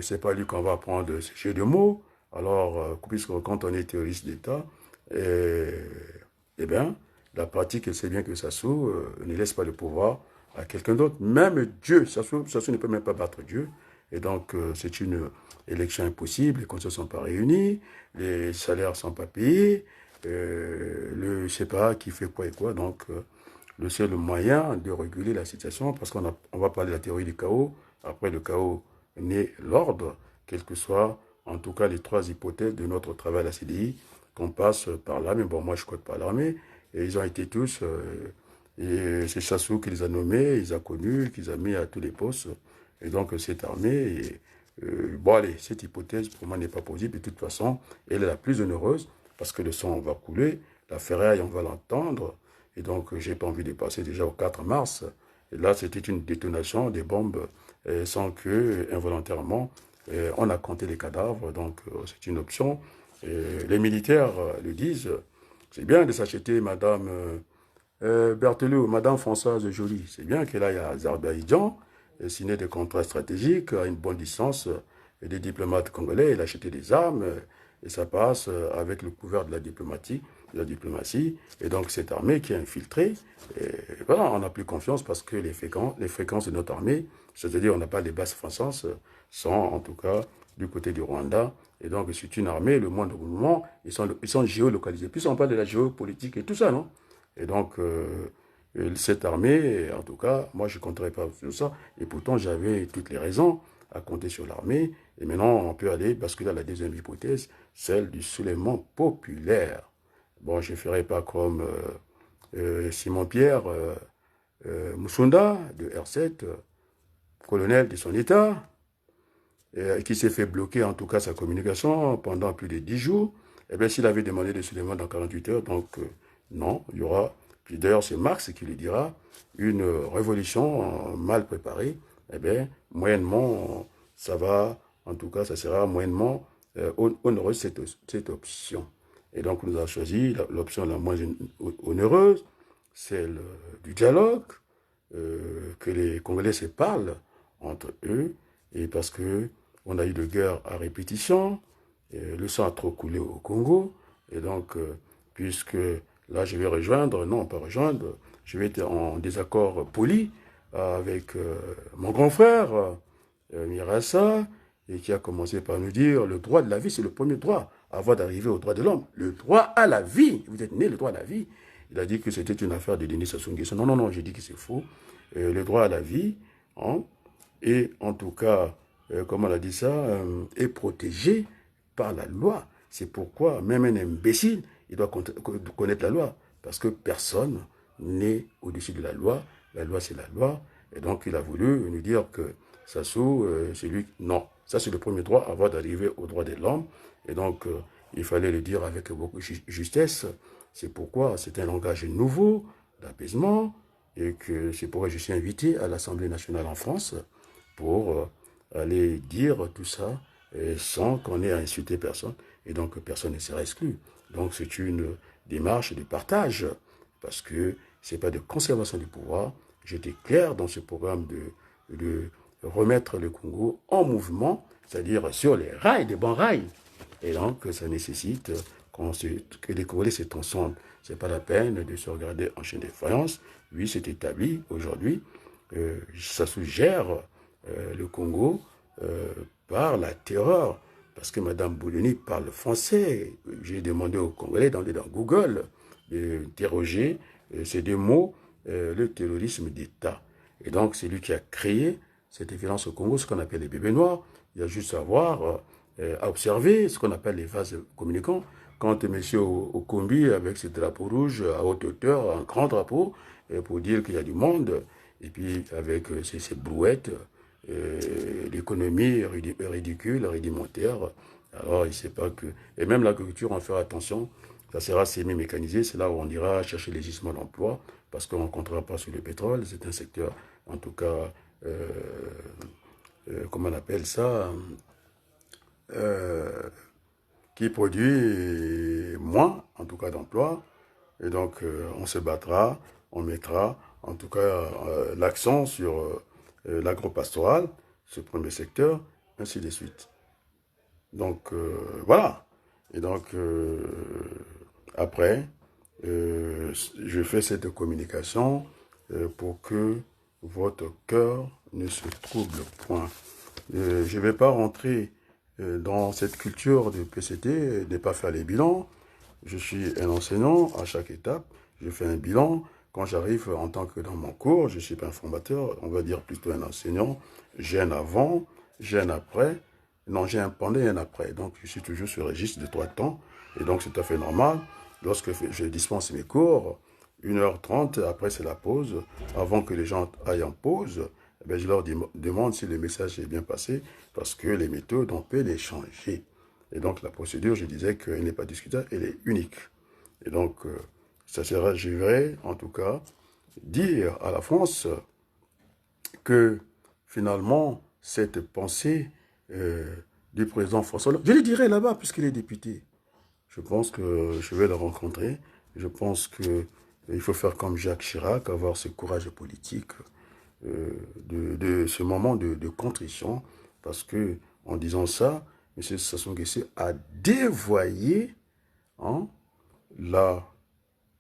c'est pas lui qu'on va prendre ce jeu de mots. Alors, puisque quand on est terroriste d'État, eh bien, la pratique, elle sait bien que Sassou ne laisse pas le pouvoir à quelqu'un d'autre. Même Dieu, Sassou ne peut même pas battre Dieu. Et donc, c'est une élection impossible, les conseils ne sont pas réunis, les salaires ne sont pas payés, le je sais pas qui fait quoi et quoi. Donc, le seul moyen de réguler la situation, parce qu'on va parler de la théorie du chaos, après le chaos naît l'ordre, quelles que soient en tout cas les trois hypothèses de notre travail à la CDI, qu'on passe par l'armée. Bon, moi je code par l'armée, et ils ont été tous, et c'est Chassou qui les a nommés, ils a connus, qu'ils a mis à tous les postes, et donc cette armée, bon allez, cette hypothèse pour moi n'est pas possible, de toute façon, elle est la plus onéreuse, parce que le sang va couler, la ferraille on va l'entendre, et donc, j'ai pas envie de passer déjà au 4 mars. Et là, c'était une détonation des bombes sans que, involontairement, on a compté les cadavres. Donc, c'est une option. Les militaires le disent. C'est bien de s'acheter Madame Berthelot, Madame Françoise Joly. C'est bien qu'elle aille à Azerbaïdjan, signer des contrats stratégiques à une bonne distance et des diplomates congolais. Elle a acheté des armes et ça passe avec le couvert de la diplomatie, et donc cette armée qui est infiltrée, et voilà, on n'a plus confiance parce que les fréquences de notre armée, c'est-à-dire on n'a pas les basses fréquences, sont en tout cas du côté du Rwanda, et donc c'est une armée, le moindre mouvement, ils sont géolocalisés. Puis on parle de la géopolitique et tout ça, non? Et donc, cette armée, en tout cas, moi je ne compterais pas sur ça, et pourtant j'avais toutes les raisons à compter sur l'armée, et maintenant on peut aller basculer à la deuxième hypothèse, celle du soulèvement populaire. Bon, je ne ferai pas comme Simon-Pierre Moussunda de R7, colonel de son État, qui s'est fait bloquer en tout cas sa communication pendant plus de 10 jours. Eh bien, s'il avait demandé le soulèvement dans 48 heures, donc non, il y aura, puis d'ailleurs c'est Marx qui le dira, une révolution mal préparée, eh bien, moyennement, ça va, en tout cas, ça sera moyennement onéreuse cette option. Et donc, nous avons choisi l'option la moins onéreuse, celle du dialogue, que les Congolais se parlent entre eux, et parce que on a eu de guerre à répétition, le sang a trop coulé au Congo, et donc, puisque là, je vais rejoindre, non, pas rejoindre, je vais être en désaccord poli avec mon grand frère, Mirassa, et qui a commencé par nous dire le droit de la vie, c'est le premier droit avant d'arriver au droit de l'homme. Le droit à la vie. Vous êtes né le droit à la vie. Il a dit que c'était une affaire de Denis Sassou Nguesso. Non, non, non, j'ai dit que c'est faux. Le droit à la vie, hein, est en tout cas, comment on a dit ça, est protégé par la loi. C'est pourquoi même un imbécile, il doit connaître la loi. Parce que personne n'est au-dessus de la loi. La loi, c'est la loi. Et donc, il a voulu nous dire que Sassou, c'est lui. Non, ça, c'est le premier droit avant d'arriver au droit de l'homme. Et donc, il fallait le dire avec beaucoup de justesse. C'est pourquoi c'est un langage nouveau, d'apaisement, et que c'est pourquoi je suis invité à l'Assemblée nationale en France pour aller dire tout ça sans qu'on ait à insulter personne. Et donc, personne ne sera exclu. Donc, c'est une démarche de partage, parce que ce n'est pas de conservation du pouvoir. J'étais clair dans ce programme de remettre le Congo en mouvement, c'est-à-dire sur les rails, des bons rails. Et donc, ça nécessite que les Congolais se transcendent. Ce n'est pas la peine de se regarder en chaîne de faïence. Oui, c'est établi aujourd'hui. Ça suggère le Congo par la terreur. Parce que Mme Bouloni parle français. J'ai demandé aux Congolais dans Google d'interroger ces deux mots, le terrorisme d'État. Et donc, c'est lui qui a créé cette violence au Congo, ce qu'on appelle les bébés noirs. Il y a juste à voir, à observer ce qu'on appelle les vases communicants. Quand M. Okombi, avec ses drapeaux rouges à haute hauteur, un grand drapeau, pour dire qu'il y a du monde, et puis avec ces brouettes, l'économie ridicule, rudimentaire, alors il ne sait pas que... Et même l'agriculture, on fait attention, ça sera semi-mécanisé, c'est là où on ira chercher les gisements d'emploi, parce qu'on ne comptera pas sur le pétrole, c'est un secteur, en tout cas, comment on appelle ça, qui produit moins, en tout cas, d'emplois. Et donc, on se battra, on mettra, en tout cas, l'accent sur l'agro-pastoral, ce premier secteur, ainsi de suite. Donc, voilà. Et donc, après, je fais cette communication pour que votre cœur ne se trouble point. Je ne vais pas rentrer dans cette culture du PCT, ne pas faire les bilans. Je suis un enseignant à chaque étape. Je fais un bilan. Quand j'arrive en tant que dans mon cours, je ne suis pas un formateur, on va dire plutôt un enseignant. J'ai un avant, j'ai un après. Non, j'ai un pendant et un après. Donc, je suis toujours sur le registre de 3 temps. Et donc, c'est tout à fait normal. Lorsque je dispense mes cours, 1h30, après c'est la pause. Avant que les gens aillent en pause, eh je leur demande si le message est bien passé, parce que les méthodes, on peut les changer. Et donc, la procédure, je disais qu'elle n'est pas discutable, elle est unique. Et donc, ça sera, je vais, en tout cas, dire à la France que, finalement, cette pensée du président François Hollande, je le dirai là-bas, puisqu'il est député. Je pense que je vais le rencontrer. Je pense qu'il faut faire comme Jacques Chirac, avoir ce courage politique de ce moment de contrition, parce que en disant ça, M. Sassou Nguesso a dévoyé la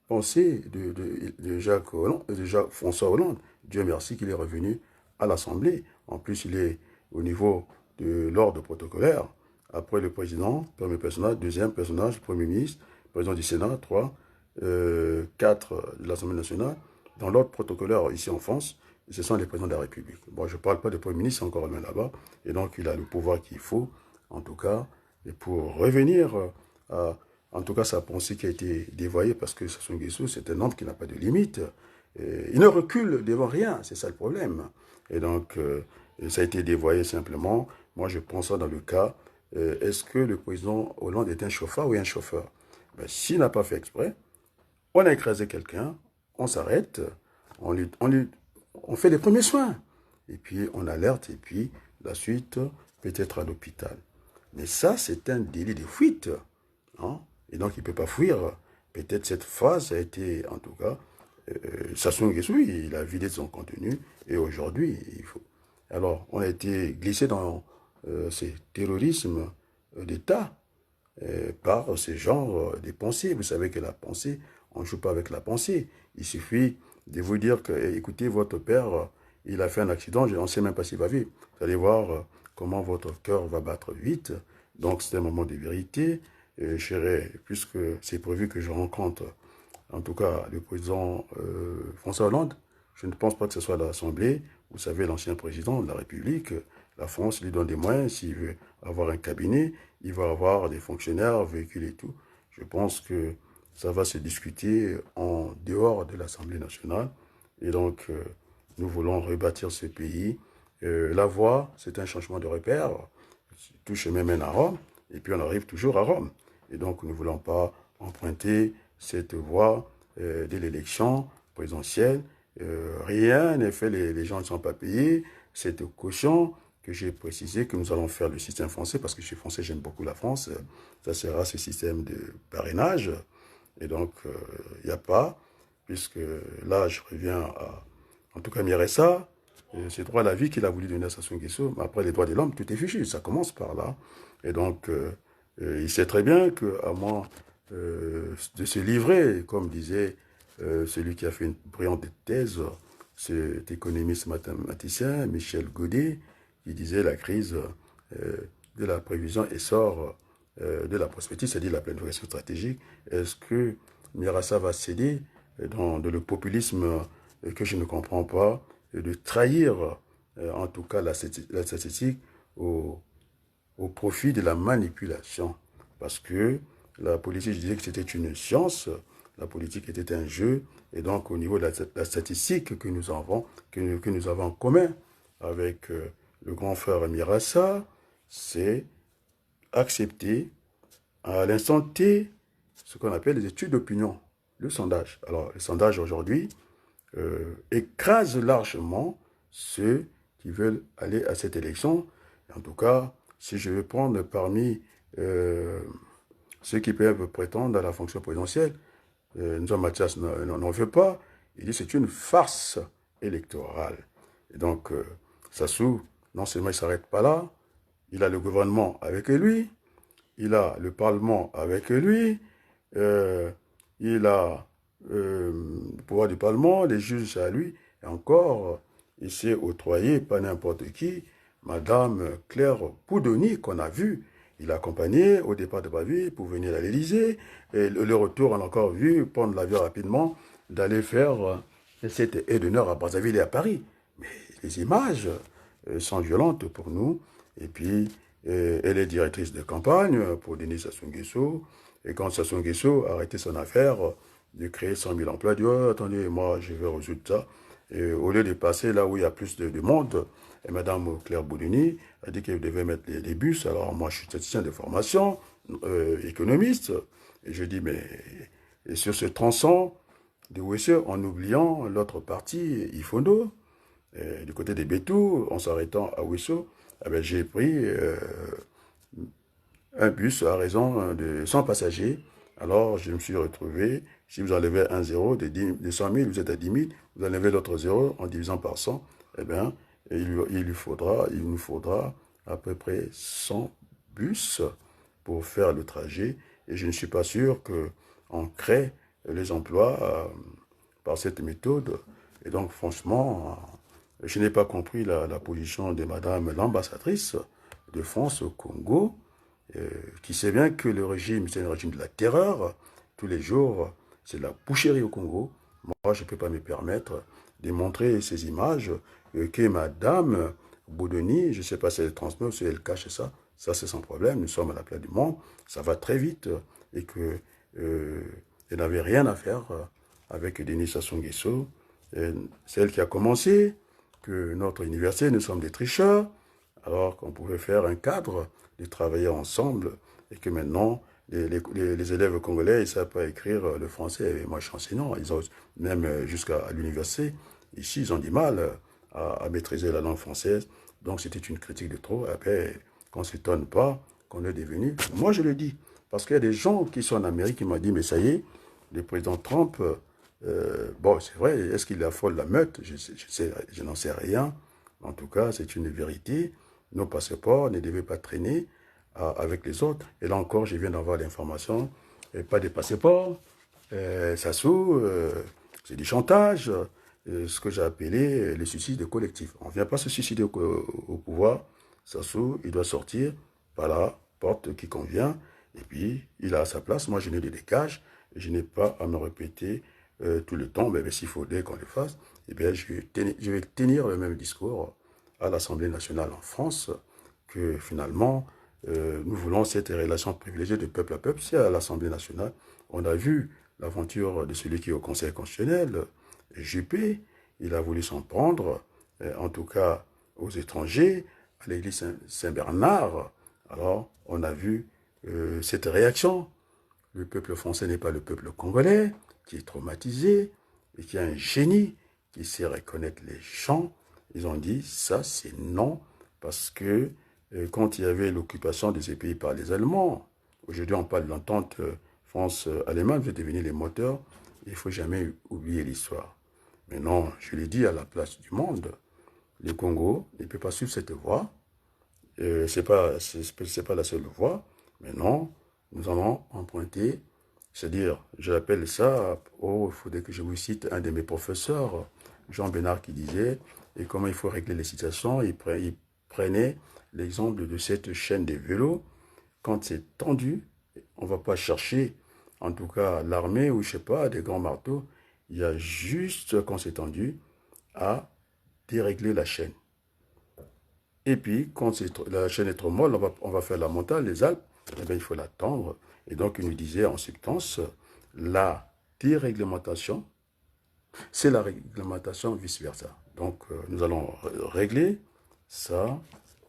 pensée de Jacques Hollande, de François Hollande. Dieu merci qu'il est revenu à l'Assemblée. En plus, il est au niveau de l'ordre protocolaire. Après le président, premier personnage, deuxième personnage, premier ministre, président du Sénat, 3, 4 de l'Assemblée nationale. Dans l'ordre protocolaire ici en France, ce sont les présidents de la République. Bon, je ne parle pas de premier ministre, c'est encore loin là-bas. Et donc, il a le pouvoir qu'il faut, en tout cas, et pour revenir à, en tout cas, sa pensée qui a été dévoyée, parce que Sassou Nguesso, c'est un homme qui n'a pas de limite. Et il ne recule devant rien, c'est ça le problème. Et donc, ça a été dévoyé simplement. Moi, je prends ça dans le cas, est-ce que le président Hollande est un chauffeur ou un chauffeur? Ben, s'il n'a pas fait exprès, on a écrasé quelqu'un, on s'arrête, on fait les premiers soins. Et puis, on alerte, et puis, la suite, peut-être à l'hôpital. Mais ça, c'est un délit de fuite. Hein? Et donc, il ne peut pas fuir. Peut-être cette phrase a été, en tout cas, Sassou Nguesso, il a vidé de son contenu. Et aujourd'hui, il faut... Alors, on a été glissé dans ces terrorismes d'État par ce genre de pensée. Vous savez que la pensée, on ne joue pas avec la pensée. Il suffit de vous dire que, écoutez, votre père, il a fait un accident, on ne sait même pas s'il va vivre. Vous allez voir comment votre cœur va battre vite. Donc, c'est un moment de vérité. Puisque c'est prévu que je rencontre, en tout cas, le président François Hollande, je ne pense pas que ce soit à l'Assemblée Vous savez, l'ancien président de la République, la France lui donne des moyens. S'il veut avoir un cabinet, il va avoir des fonctionnaires, véhicules et tout. Je pense que ça va se discuter en dehors de l'Assemblée nationale. Et donc, nous voulons rebâtir ce pays. La voie, c'est un changement de repère. Tout chemin mène à Rome, et puis on arrive toujours à Rome. Et donc, nous ne voulons pas emprunter cette voie de l'élection présidentielle. Rien n'est fait, les gens ne sont pas payés. Cette caution que j'ai précisé que nous allons faire le système français, parce que je suis français, j'aime beaucoup la France, ça sera ce système de parrainage. Et donc, il n'y a pas, puisque là, je reviens à, en tout cas, Miressa, c'est droit à la vie qu'il a voulu donner à Sassou Nguesso, mais après, les droits de l'homme, tout est fichu, ça commence par là. Et donc, il sait très bien qu'à moins de se livrer, comme disait celui qui a fait une brillante thèse, cet économiste mathématicien, Michel Godet, qui disait la crise de la prévision essor de la prospective, c'est-à-dire la planification stratégique. Est-ce que Mirassa va céder dans le populisme que je ne comprends pas, de trahir en tout cas la statistique au profit de la manipulation? Parce que la politique, je disais que c'était une science, la politique était un jeu, et donc au niveau de la statistique que nous avons, que nous avons en commun avec le grand frère Mirassa, c'est accepter à l'instant T ce qu'on appelle les études d'opinion, le sondage. Alors, le sondage aujourd'hui écrase largement ceux qui veulent aller à cette élection. En tout cas, si je veux prendre parmi ceux qui peuvent prétendre à la fonction présidentielle, Nzo Mathias n'en veut pas. Il dit que c'est une farce électorale. Et donc, Sassou, non seulement il ne s'arrête pas là, il a le gouvernement avec lui, il a le Parlement avec lui, il a le pouvoir du Parlement, les juges à lui, et encore, il s'est octroyé, pas n'importe qui, Madame Claire Boudoni, qu'on a vu, il a accompagné au départ de Baville pour venir à l'Élysée, et le retour, on a encore vu, prendre l'avion rapidement, d'aller faire cette aide d'honneur à Brazzaville et à Paris. Mais les images sont violentes pour nous, et puis elle est directrice de campagne pour Denis Sassou Nguesso. Et quand Sassou Nguesso a arrêté son affaire de créer 100 000 emplois, il dit oh, attendez, moi je vais résoudre ça. Et au lieu de passer là où il y a plus de monde, et Madame Claire Boudini a dit qu'elle devait mettre les bus. Alors moi je suis statisticien de formation, économiste. Et je dis mais et sur ce tronçon de Ouesseux, en oubliant l'autre partie, Ifondo, du côté des Bétou, en s'arrêtant à Ouesseux, eh ben, j'ai pris un bus à raison de 100 passagers. Alors, je me suis retrouvé, si vous enlevez un zéro de 100 000, vous êtes à 10 000, vous enlevez l'autre zéro en divisant par 100, eh bien, il nous faudra à peu près 100 bus pour faire le trajet. Et je ne suis pas sûr qu'on crée les emplois par cette méthode. Et donc, franchement, je n'ai pas compris la position de Madame l'ambassadrice de France au Congo, qui sait bien que le régime, c'est un régime de la terreur. Tous les jours, c'est de la boucherie au Congo. Moi, je ne peux pas me permettre de montrer ces images que Madame Boudoni, je ne sais pas si elle transmet ou si elle cache ça. Ça, c'est son problème. Nous sommes à la place du monde. Ça va très vite. Et que elle n'avait rien à faire avec Denis Sassou Nguesso. C'est elle qui a commencé que notre université, nous sommes des tricheurs, alors qu'on pouvait faire un cadre de travailler ensemble et que maintenant, les élèves congolais, ils ne savent pas écrire le français. Et moi, je suis enseignant. Ils ont, même jusqu'à l'université, ici, ils ont du mal à maîtriser la langue française. Donc, c'était une critique de trop. Après, qu'on ne s'étonne pas qu'on est devenu. Moi, je le dis. Parce qu'il y a des gens qui sont en Amérique qui m'ont dit, mais ça y est, le président Trump, bon, c'est vrai, est-ce qu'il affole la meute? Je n'en sais rien. En tout cas, c'est une vérité. Nos passeports ne devaient pas traîner avec les autres. Et là encore, je viens d'avoir l'information. Pas de passeport. Sassou, c'est du chantage. Ce que j'ai appelé le suicide collectif. On ne vient pas se suicider au pouvoir. Sassou, il doit sortir par la porte qui convient. Et puis, il a sa place. Moi, je ne le dégage. Je n'ai pas à me répéter tout le temps, mais s'il faut dès qu'on le fasse, eh bien, je vais tenir le même discours à l'Assemblée nationale en France, que finalement, nous voulons cette relation privilégiée de peuple à peuple. C'est à l'Assemblée nationale. On a vu l'aventure de celui qui est au Conseil constitutionnel, Juppé. Il a voulu s'en prendre, en tout cas aux étrangers, à l'église Saint-Bernard. Alors, on a vu cette réaction. Le peuple français n'est pas le peuple congolais, qui est traumatisé, et qui a un génie, qui sait reconnaître les gens. Ils ont dit, ça c'est non, parce que quand il y avait l'occupation de ces pays par les Allemands, aujourd'hui on parle de l'entente France-Allemagne, veut devenir les moteurs, il ne faut jamais oublier l'histoire. Mais non, je l'ai dit à la place du monde, le Congo ne peut pas suivre cette voie, c'est pas la seule voie, mais non, nous allons emprunter, c'est-à-dire, je l'appelle ça, oh, il faudrait que je vous cite un de mes professeurs, Jean Bénard, qui disait, et comment il faut régler les situations, il prenait l'exemple de cette chaîne des vélos, quand c'est tendu, on ne va pas chercher, en tout cas l'armée ou je sais pas, des grands marteaux, il y a juste, quand c'est tendu, à dérégler la chaîne. Et puis, quand la chaîne est trop molle, on va faire la montagne, les Alpes, eh bien, il faut l'attendre. Et donc, il nous disait en substance, la déréglementation, c'est la réglementation vice-versa. Donc, nous allons régler ça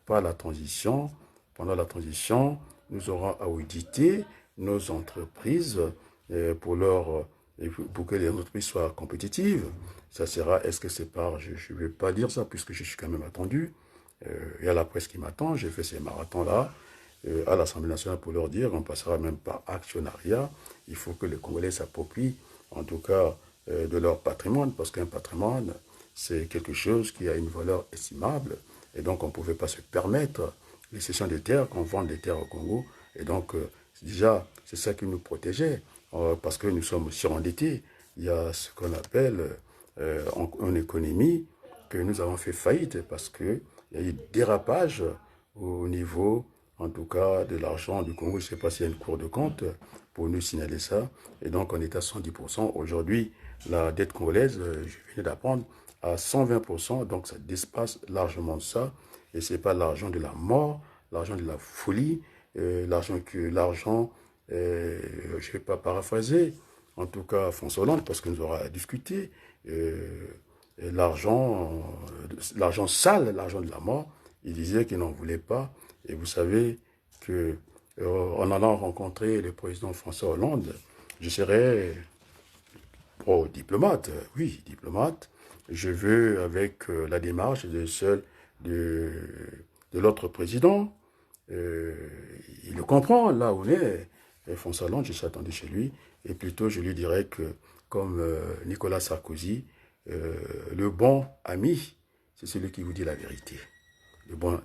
par la transition. Pendant la transition, nous aurons à auditer nos entreprises pour que les entreprises soient compétitives. Ça sera, est-ce que c'est par, je ne vais pas dire ça puisque je suis quand même attendu. Il y a la presse qui m'attend, j'ai fait ces marathons-là à l'Assemblée nationale pour leur dire, on passera même par actionnariat, il faut que les Congolais s'approprient, en tout cas, de leur patrimoine, parce qu'un patrimoine, c'est quelque chose qui a une valeur estimable, et donc on ne pouvait pas se permettre les cessions de terres, qu'on vende des terres au Congo, et donc déjà, c'est ça qui nous protégeait, parce que nous sommes surendettés. Il y a ce qu'on appelle en économie, que nous avons fait faillite, parce que il y a eu dérapage au niveau, en tout cas, de l'argent du Congo. Je ne sais pas s'il y a une cour de compte pour nous signaler ça. Et donc, on est à 110%. Aujourd'hui, la dette congolaise, je viens d'apprendre, à 120%. Donc, ça dépasse largement ça. Et ce n'est pas l'argent de la mort, l'argent de la folie, l'argent je ne vais pas paraphraser, en tout cas, François Hollande, parce que nous aurons à discuter. L'argent sale, l'argent de la mort, il disait qu'il n'en voulait pas. Et vous savez que en allant rencontrer le président François Hollande, je serai diplomate, oui, diplomate. Je veux avec la démarche de, de l'autre président. Il le comprend, là où on est. Et François Hollande, je suis attendu chez lui. Et plutôt, je lui dirais que, comme Nicolas Sarkozy, le bon ami, c'est celui qui vous dit la vérité.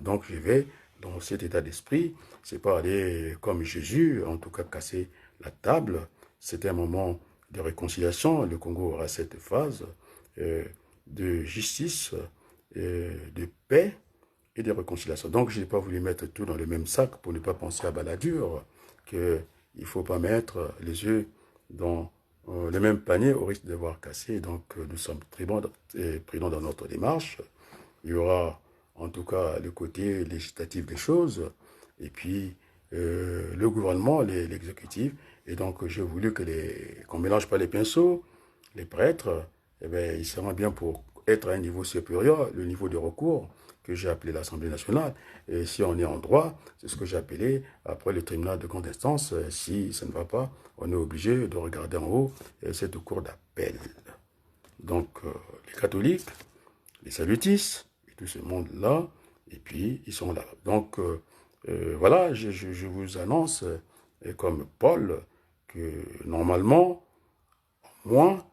Donc je vais dans cet état d'esprit, c'est pas aller comme Jésus, en tout cas casser la table. C'est un moment de réconciliation. Le Congo aura cette phase de justice, de paix et de réconciliation. Donc je n'ai pas voulu mettre tout dans le même sac pour ne pas penser à Balladur, qu'il ne faut pas mettre les œufs dans le même panier au risque de voir cassé. Donc nous sommes très prudents dans notre démarche. Il y aura en tout cas le côté législatif des choses, et puis le gouvernement, l'exécutif. Et donc j'ai voulu qu'on ne mélange pas les pinceaux. Les prêtres, eh bien, ils seront bien pour être à un niveau supérieur, le niveau de recours que j'ai appelé l'Assemblée nationale. Et si on est en droit, c'est ce que j'ai appelé, après le tribunal de grande instance, si ça ne va pas, on est obligé de regarder en haut, et c'est de cour d'appel. Donc, les catholiques, les salutistes, et tout ce monde-là, et puis ils sont là. Donc, voilà, je vous annonce, comme Paul, que normalement, moi,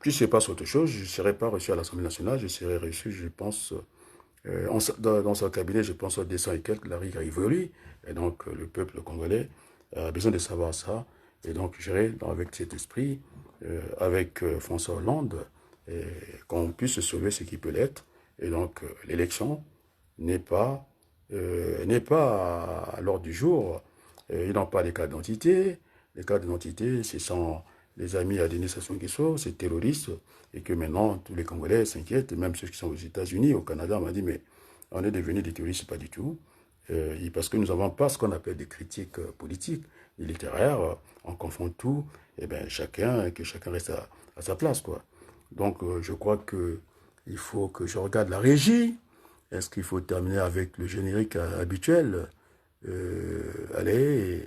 si se passe autre chose, je ne serai pas reçu à l'Assemblée nationale, je serai reçu, je pense, dans son cabinet, je pense, 200 et quelques, Larry Rivoli, et donc le peuple congolais a besoin de savoir ça, et donc j'irai avec cet esprit, avec François Hollande, qu'on puisse sauver ce qui peut l'être, et donc l'élection n'est pas à l'ordre du jour, ils n'ont pas les cartes d'identité, les cartes d'identité, ce sont les amis à Denis Sassou Nguesso, c'est terroriste, et que maintenant, tous les Congolais s'inquiètent, même ceux qui sont aux États-Unis, au Canada, on m'a dit, mais on est devenus des terroristes, pas du tout. Parce que nous n'avons pas ce qu'on appelle des critiques politiques, ni littéraires, on confond tout, et bien que chacun reste à sa place, quoi. Donc, je crois que il faut que je regarde la régie. Est-ce qu'il faut terminer avec le générique habituel? Allez,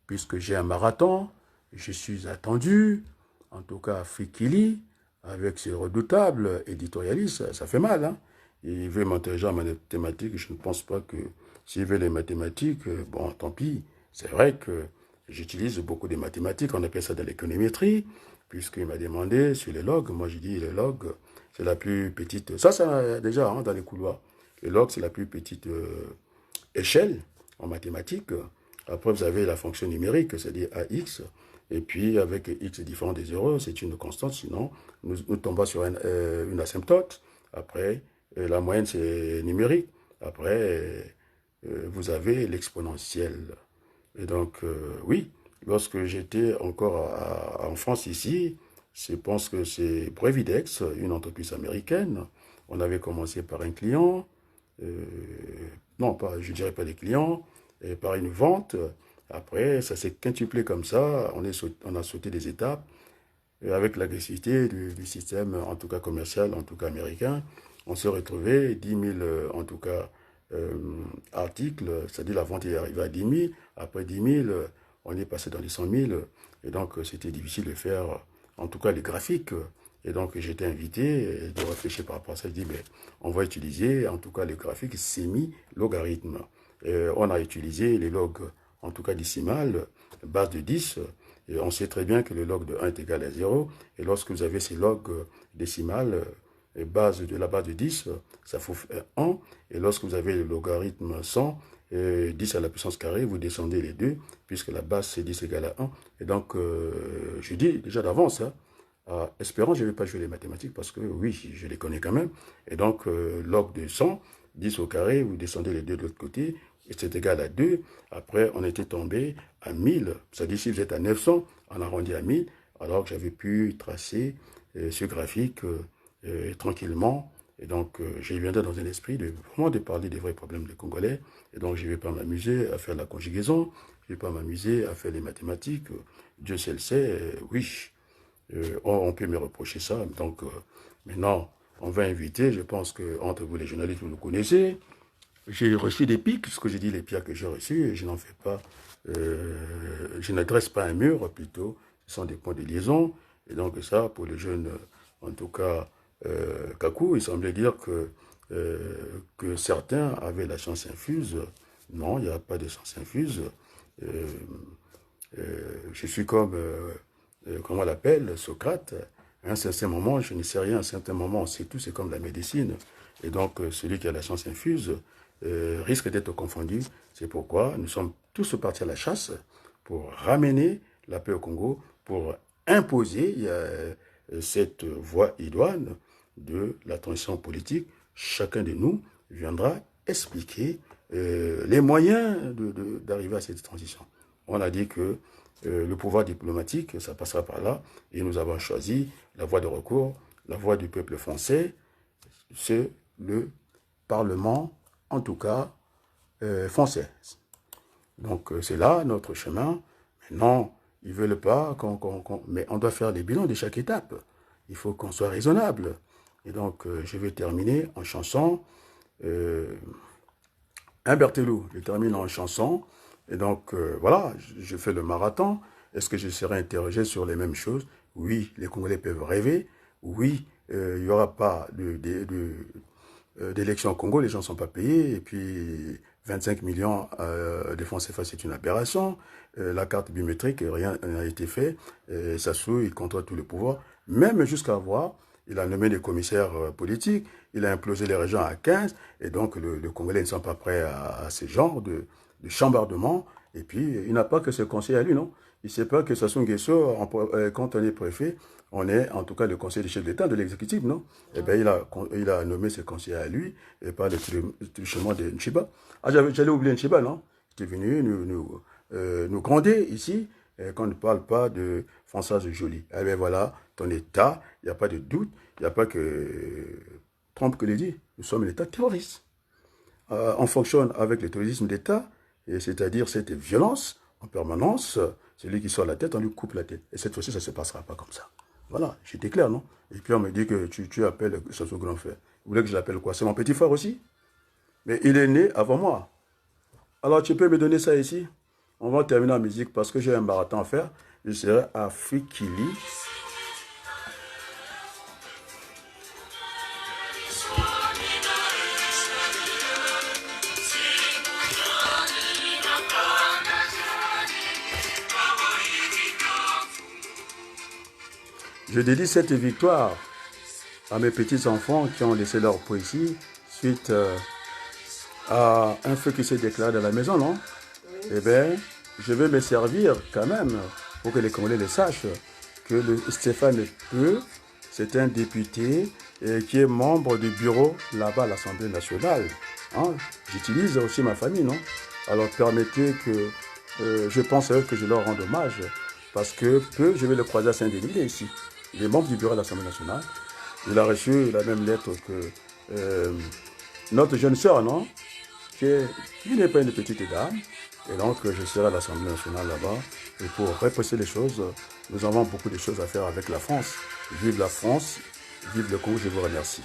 puisque j'ai un marathon, je suis attendu, en tout cas Fikili, avec ses redoutables éditorialistes, ça fait mal, hein. Il veut m'interroger en mathématiques, je ne pense pas que s'il veut les mathématiques, bon, tant pis. C'est vrai que j'utilise beaucoup de mathématiques, on appelle ça de l'économétrie, puisqu'il m'a demandé sur les logs, moi j'ai dit les logs, c'est la plus petite, ça déjà, hein, dans les couloirs, les logs c'est la plus petite échelle en mathématiques. Après, vous avez la fonction numérique, c'est-à-dire AX. Et puis, avec X différent des zéros, c'est une constante. Sinon, nous tombons sur une asymptote. Après, la moyenne, c'est numérique. Après, vous avez l'exponentielle. Et donc, oui, lorsque j'étais encore en France ici, je pense que c'est Brevidex, une entreprise américaine. On avait commencé par un client. Euh, non, pas, je dirais pas des clients, par une vente. Après, ça s'est quintuplé comme ça. On a sauté des étapes. Et avec l'agressivité du système, en tout cas commercial, en tout cas américain, on s'est retrouvé 10 000, en tout cas, articles. C'est-à-dire la vente est arrivée à 10 000. Après 10 000, on est passé dans les 100 000. Et donc, c'était difficile de faire, en tout cas, les graphiques. Et donc, j'étais invité de réfléchir par rapport à ça. Je dis, ben, on va utiliser, en tout cas, les graphiques semi-logarithmes. On a utilisé les logs, en tout cas décimales, base de 10. Et on sait très bien que le log de 1 est égal à 0. Et lorsque vous avez ces logs décimales, de la base de 10, ça fait 1. Et lorsque vous avez le logarithme 100, 10 à la puissance carrée, vous descendez les deux, puisque la base c'est 10 égale à 1. Et donc, je dis déjà d'avance, hein, espérant je ne vais pas jouer les mathématiques, parce que oui, je les connais quand même. Et donc, log de 100, 10 au carré, vous descendez les deux de l'autre côté, et c'est égal à 2. Après, on était tombé à 1000. C'est-à-dire, si vous êtes à 900, on arrondit à 1000, alors que j'avais pu tracer ce graphique tranquillement. Et donc, j'ai viendrai dans un esprit de vraiment de parler des vrais problèmes des Congolais. Et donc, je ne vais pas m'amuser à faire la conjugaison. Je ne vais pas m'amuser à faire les mathématiques. Dieu seul sait, oui. On peut me reprocher ça. Donc, maintenant, on va inviter, je pense que entre vous les journalistes, vous le connaissez. J'ai reçu des pics, ce que j'ai dit, les pierres que j'ai reçues, et je n'en fais pas, je n'adresse pas un mur, plutôt, ce sont des points de liaison. Et donc ça, pour les jeunes, en tout cas, Kakou, il semblait dire que certains avaient la chance infuse. Non, il n'y a pas de chance infuse. Euh, je suis comme, comment on l'appelle, Socrate. À un certain moment, je ne sais rien, à un certain moment, on sait tout, c'est comme la médecine. Et donc, celui qui a la chance infuse risque d'être confondu. C'est pourquoi nous sommes tous partis à la chasse pour ramener la paix au Congo, pour imposer cette voie idoine de la transition politique. Chacun de nous viendra expliquer les moyens d'arriver à cette transition. On a dit que le pouvoir diplomatique, ça passera par là, et nous avons choisi la voie de recours, la voie du peuple français, c'est le Parlement, en tout cas, français. Donc, c'est là notre chemin. Maintenant, ils ne veulent pas mais on doit faire les bilans de chaque étape. Il faut qu'on soit raisonnable. Et donc, je vais terminer en chanson. Un Berthelot, je termine en chanson. Et donc, voilà, je fais le marathon. Est-ce que je serai interrogé sur les mêmes choses? Oui, les Congolais peuvent rêver. Oui, il n'y aura pas d'élections au Congo, les gens ne sont pas payés. Et puis, 25 millions de francs CFA, c'est une aberration. La carte biométrique, rien n'a été fait. Sassou, il contrôle tout le pouvoir. Même jusqu'à voir, il a nommé des commissaires politiques, il a implosé les régions à 15, et donc le Congolais ne sont pas prêts à ce genre de chambardement. Et puis, il n'a pas que ce conseil à lui, non? Il ne sait pas que Sassou Nguesso, quand on est préfet, on est en tout cas le conseil du chef d'État, de l'exécutif, non? Eh bien, il a nommé ses conseillers à lui, et par le truchement de Nchiba. Ah, j'allais oublier Nchiba, non? Qui est venu nous gronder ici, qu'on ne parle pas de Françoise Joly. Eh bien voilà, ton État, il n'y a pas de doute, il n'y a pas que Trump que le dit. Nous sommes un État terroriste. On fonctionne avec le terrorisme d'État, c'est-à-dire cette violence en permanence. Celui qui sort la tête, on lui coupe la tête. Et cette fois-ci, ça ne se passera pas comme ça. Voilà, j'étais clair, non? Et puis on me dit que tu appelles son grand frère. Vous voulez que je l'appelle quoi? C'est mon petit frère aussi? Mais il est né avant moi. Alors tu peux me donner ça ici? On va terminer en musique parce que j'ai un marathon à faire. Je serai à Fikili. Je dédie cette victoire à mes petits-enfants qui ont laissé leur poésie suite à un feu qui s'est déclaré dans la maison, non? Eh bien, je vais me servir quand même pour que les Congolais le sachent que Stéphane Peu, c'est un député qui est membre du bureau là-bas à l'Assemblée nationale. Hein? J'utilise aussi ma famille, non? Alors permettez que je pense à eux que je leur rende hommage parce que Peu, je vais le croiser à Saint-Denis, il est ici. Il est membre du bureau de l'Assemblée nationale. Il a reçu la même lettre que notre jeune sœur, non? Qui n'est pas une petite dame. Et donc, je serai à l'Assemblée nationale là-bas. Et pour reposer les choses, nous avons beaucoup de choses à faire avec la France. Vive la France, vive le Congo, je vous remercie.